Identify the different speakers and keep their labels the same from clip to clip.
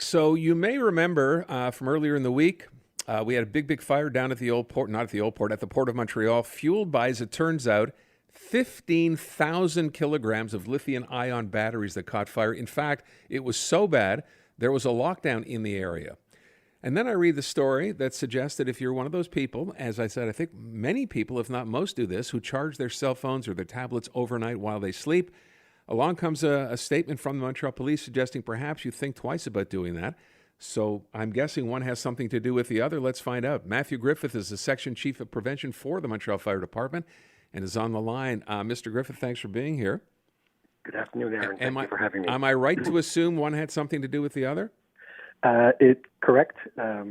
Speaker 1: So you may remember from earlier in the week, we had a big fire down at the old port, not at the old port, at the port of Montreal, fueled by, as it turns out, 15,000 kilograms of lithium-ion batteries that caught fire. In fact, it was so bad, there was a lockdown in the area. And then I read the story that suggests that if you're one of those people, as I said, I think many people, if not most, do this, who charge their cell phones or their tablets overnight while they sleep, along comes a statement from the Montreal Police suggesting perhaps you think twice about doing that. So I'm guessing one has something to do with the other. Let's find out. Matthew Griffith is the Section Chief of Prevention for the Montreal Fire Department and is on the line. Mr. Griffith, thanks for being here.
Speaker 2: Good afternoon, Aaron. Thank you for having me.
Speaker 1: Am I right to assume one had something to do with the other?
Speaker 2: Correct. I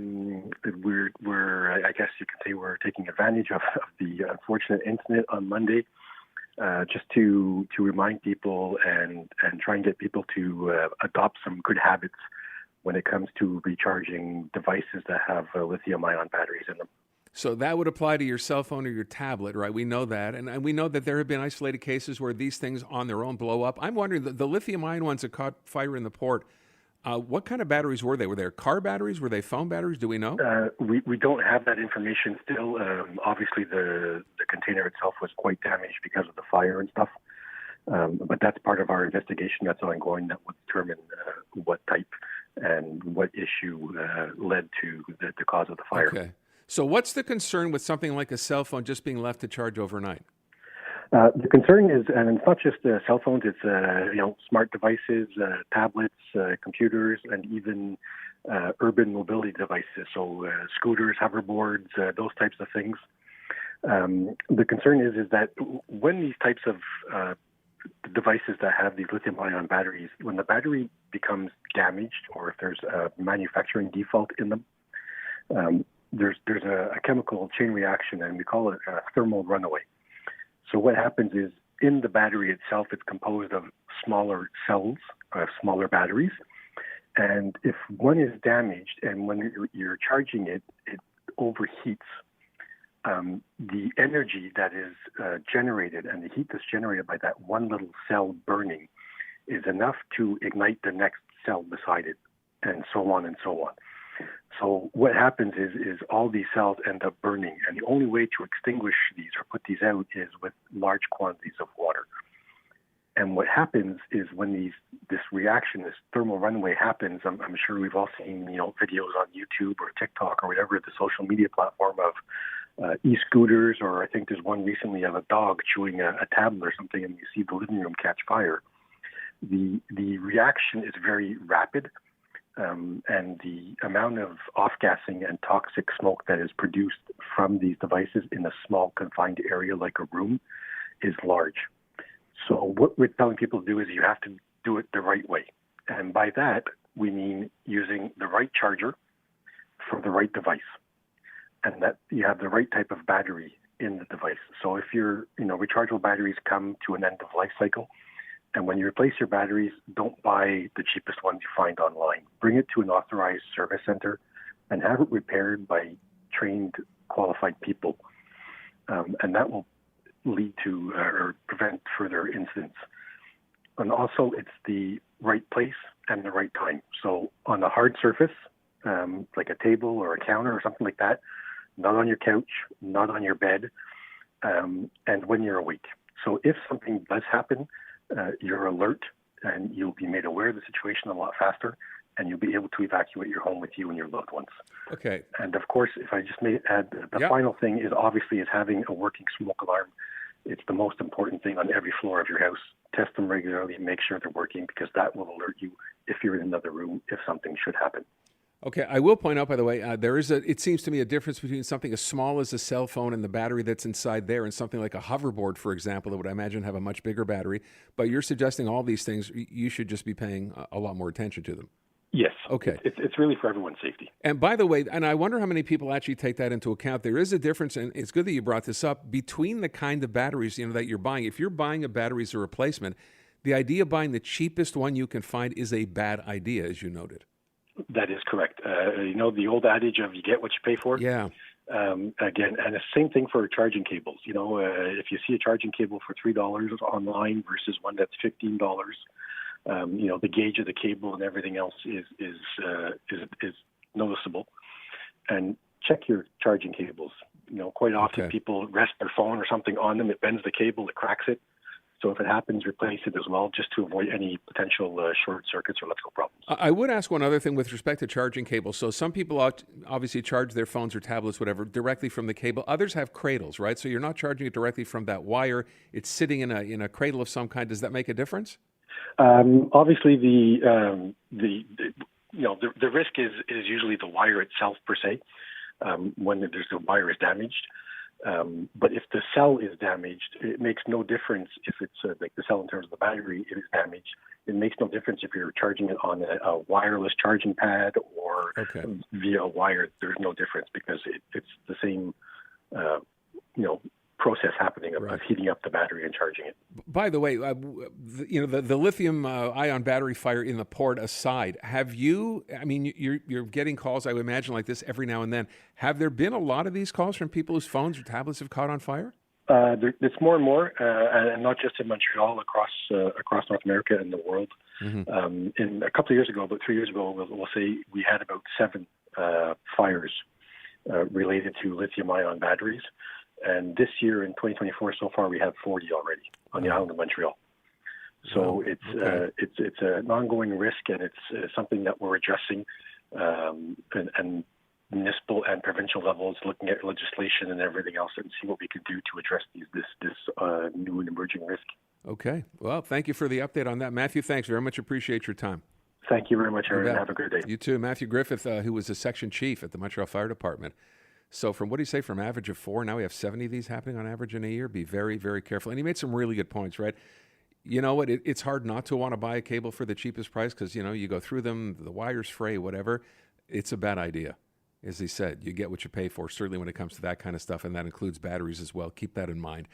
Speaker 2: guess you could say we're taking advantage of the unfortunate incident on Monday, just to remind people and try and get people to adopt some good habits when it comes to recharging devices that have lithium-ion batteries in them.
Speaker 1: So that would apply to your cell phone or your tablet, right? We know that. And we know that there have been isolated cases where these things on their own blow up. I'm wondering, the lithium-ion ones that caught fire in the port, what kind of batteries were they? Were they car batteries? Were they phone batteries? Do we know?
Speaker 2: We don't have that information still. Obviously, the container itself was quite damaged because of the fire and stuff. But that's part of our investigation that's ongoing that will determine what type and what issue led to the cause of the fire.
Speaker 1: Okay. So what's the concern with something like a cell phone just being left to charge overnight?
Speaker 2: The concern is, and it's not just cell phones, it's smart devices, tablets, computers, and even urban mobility devices, so scooters, hoverboards, those types of things. The concern is that when these types of devices that have these lithium-ion batteries, when the battery becomes damaged or if there's a manufacturing default in them, there's a chemical chain reaction, and we call it a thermal runaway. So what happens is, in the battery itself, it's composed of smaller cells, smaller batteries. And if one is damaged and when you're charging it, it overheats. The energy that is generated and the heat that's generated by that one little cell burning is enough to ignite the next cell beside it, and so on and so on. So what happens is all these cells end up burning, and the only way to extinguish these or put these out is with large quantities of water. And what happens is when this reaction, this thermal runaway happens, I'm sure we've all seen videos on YouTube or TikTok or whatever, the social media platform of e-scooters, or I think there's one recently of a dog chewing a tablet or something, and you see the living room catch fire. The reaction is very rapid. And the amount of off-gassing and toxic smoke that is produced from these devices in a small confined area like a room is large. So what we're telling people to do is you have to do it the right way. And by that, we mean using the right charger for the right device, and that you have the right type of battery in the device. So if rechargeable batteries come to an end of life cycle, and when you replace your batteries, don't buy the cheapest ones you find online. Bring it to an authorized service center and have it repaired by trained, qualified people. And that will lead to or prevent further incidents. And also, it's the right place and the right time. So on a hard surface, like a table or a counter or something like that, not on your couch, not on your bed, and when you're awake. So if something does happen, you're alert and you'll be made aware of the situation a lot faster, and you'll be able to evacuate your home with you and your loved ones.
Speaker 1: Okay.
Speaker 2: And of course, if I just may add, the final thing is obviously having a working smoke alarm. It's the most important thing on every floor of your house. Test them regularly, make sure they're working, because that will alert you if you're in another room, if something should happen.
Speaker 1: Okay, I will point out, by the way, it seems to me, a difference between something as small as a cell phone and the battery that's inside there and something like a hoverboard, for example, that would, I imagine, have a much bigger battery. But you're suggesting all these things, you should just be paying a lot more attention to them.
Speaker 2: Yes.
Speaker 1: Okay.
Speaker 2: It's really for everyone's safety.
Speaker 1: And by the way, and I wonder how many people actually take that into account. There is a difference, and it's good that you brought this up, between the kind of batteries that you're buying. If you're buying a battery as a replacement, the idea of buying the cheapest one you can find is a bad idea, as you noted.
Speaker 2: That is correct. The old adage of you get what you pay for?
Speaker 1: Yeah.
Speaker 2: Again, and the same thing for charging cables. If you see a charging cable for $3 online versus one that's $15, the gauge of the cable and everything else is charging cables. Quite often
Speaker 1: Okay.
Speaker 2: people rest their phone or something on them. It bends the cable, it cracks it. So if it happens, replace it as well, just to avoid any potential short circuits or electrical problems.
Speaker 1: I would ask one other thing with respect to charging cables. So some people obviously charge their phones or tablets, whatever, directly from the cable. Others have cradles, right? So you're not charging it directly from that wire. It's sitting in a cradle of some kind. Does that make a difference?
Speaker 2: Obviously, the risk is usually the wire itself per se, when the wire is damaged. But if the cell is damaged, it makes no difference if it's like the cell in terms of the battery is damaged. It makes no difference if you're charging it on a wireless charging pad or via a wire. There's no difference because it's the same, process happening of heating up the battery and charging it.
Speaker 1: By the way, the lithium ion battery fire in the port aside, have you? I mean, you're getting calls, I would imagine, like this every now and then. Have there been a lot of these calls from people whose phones or tablets have caught on fire?
Speaker 2: It's more and more, and not just in Montreal, across North America and the world. Mm-hmm. In a couple of years ago, about 3 years ago, we'll say we had about 7 fires related to lithium-ion batteries. And this year, in 2024, so far, we have 40 already on the island of Montreal. So it's an ongoing risk, and it's something that we're addressing, and municipal and provincial levels, looking at legislation and everything else, and see what we can do to address this new and emerging risk.
Speaker 1: Okay. Well, thank you for the update on that, Matthew. Thanks very much. Appreciate your time.
Speaker 2: Thank you very much, Aaron. Have a great day.
Speaker 1: You too, Matthew Griffith, who was the section chief at the Montreal Fire Department. So from what do you say, from average of 4, now we have 70 of these happening on average in a year. Be very, very careful. And he made some really good points, right? You know what? It's hard not to want to buy a cable for the cheapest price because, you go through them, the wire's fray, whatever. It's a bad idea. As he said, you get what you pay for, certainly when it comes to that kind of stuff, and that includes batteries as well. Keep that in mind.